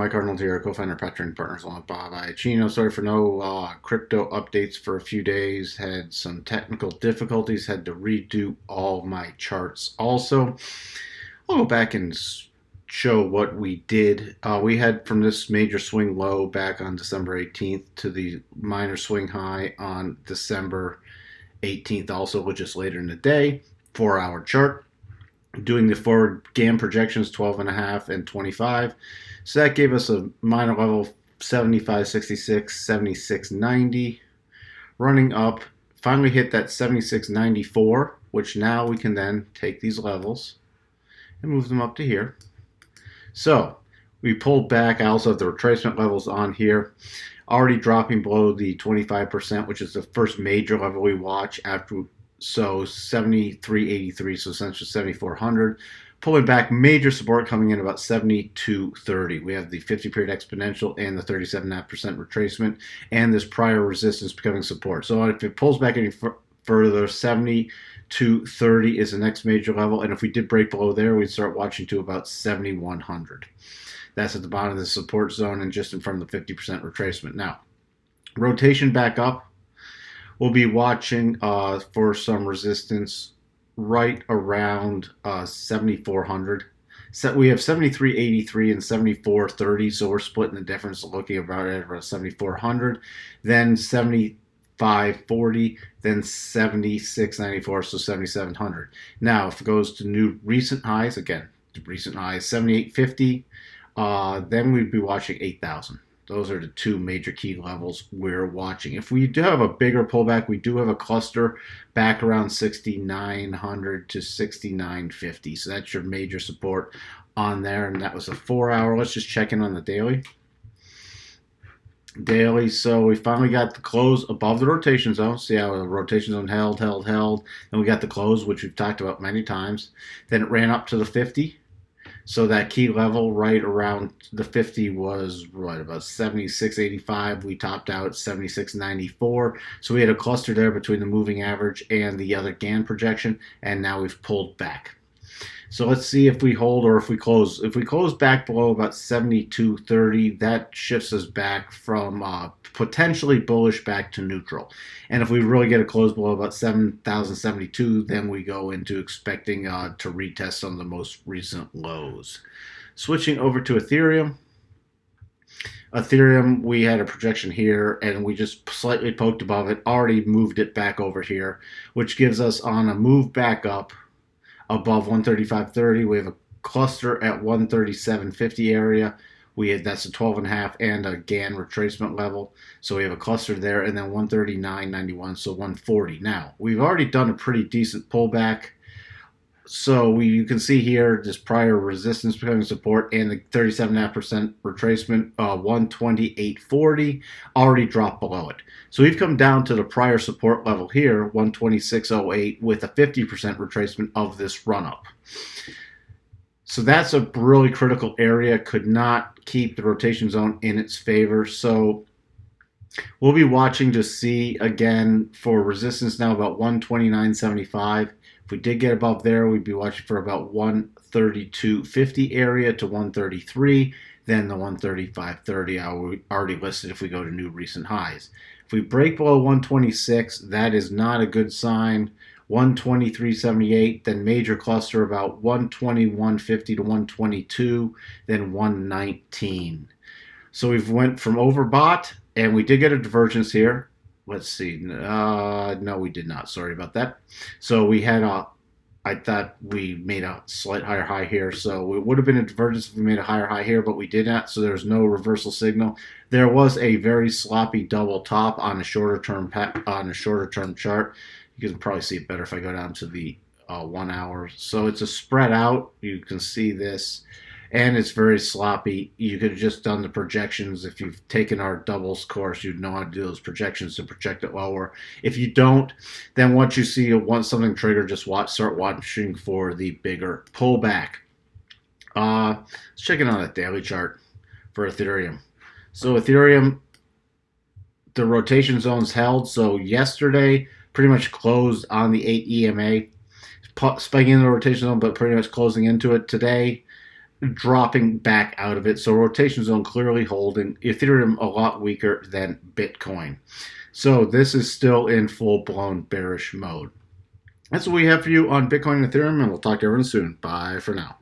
Mike Arnold here, co-founder, patron, partners along with Bob Iacchino. Sorry for no crypto updates for a few days. Had some technical difficulties. Had to redo all my charts. Also, I'll go back and show what we did. We had from this major swing low back on December 18th to the minor swing high on December 18th also, which is later in the day. 4-hour chart. Doing the forward GAM projections 12.5 and 25. So that gave us a minor level 75.66, 76.90. Running up, finally hit that 76.94, which now we can then take these levels and move them up to here. So we pulled back. I also have the retracement levels on here. Already dropping below the 25%, which is the first major level we watch after. So 73.83, so essentially 7,400. Pulling back, major support coming in about 72.30. We have the 50-period exponential and the 37.5% retracement, and this prior resistance becoming support. So if it pulls back any further, 72.30 is the next major level, and if we did break below there, we'd start watching to about 7,100. That's at the bottom of the support zone and just in front of the 50% retracement. Now, rotation back up. We'll be watching for some resistance right around 7,400. So we have 73.83 and 74.30, so we're splitting the difference, looking about at around 7,400. Then 75.40, then 76.94, so 7,700. Now, if it goes to new recent highs, again, recent highs, 78.50, then we'd be watching 8,000. Those are the two major key levels we're watching. If we do have a bigger pullback, we do have a cluster back around 6,900 to 6,950. So that's your major support on there. And that was a 4-hour. Let's just check in on the daily. So we finally got the close above the rotation zone. See how the rotation zone held. Then we got the close, which we've talked about many times. Then it ran up to the 50. So that key level right around the 50 was right about 76.85. We topped out at 76.94. So we had a cluster there between the moving average and the other GAN projection, and now we've pulled back. So let's see if we hold or if we close. If we close back below about 72.30, that shifts us back from potentially bullish back to neutral. And if we really get a close below about 7,072, then we go into expecting to retest some of the most recent lows. Switching over to Ethereum. Ethereum, we had a projection here, and we just slightly poked above it, already moved it back over here, which gives us on a move back up above 135.30. We have a cluster at 137.50 area. That's a 12.5 and a GAN retracement level. So we have a cluster there, and then 139.91, so 140. Now, we've already done a pretty decent pullback. So you can see here this prior resistance becoming support and the 37.5% retracement, 128.40, already dropped below it. So we've come down to the prior support level here, 126.08, with a 50% retracement of this run-up. So that's a really critical area, could not keep the rotation zone in its favor. So we'll be watching to see, again, for resistance now about 129.75. If we did get above there, we'd be watching for about 132.50 area to 133, then the 135.30 I already listed if we go to new recent highs. If we break below 126, that is not a good sign. 123.78, then major cluster about 121.50 to 122, then 119. So we've went from overbought, and we did get a divergence here. Let's see. No, we did not. Sorry about that. So we had I thought we made a slight higher high here. So it would have been a divergence if we made a higher high here, but we did not. So there's no reversal signal. There was a very sloppy double top on a shorter term chart. You can probably see it better if I go down to the 1 hour. So it's a spread out. You can see this. And it's very sloppy. You could have just done the projections. If you've taken our doubles course, you'd know how to do those projections to project it lower. If you don't, then once you see something trigger, just start watching for the bigger pullback. Let's check in on that daily chart for Ethereum. So Ethereum, the rotation zone's held. So yesterday, pretty much closed on the 8 EMA, spiking in the rotation zone, but pretty much closing into it today. dropping back out of it. So rotation zone clearly holding. Ethereum a lot weaker than Bitcoin. So this is still in full-blown bearish mode. That's what we have for you on Bitcoin and Ethereum, and we'll talk to everyone soon. Bye for now.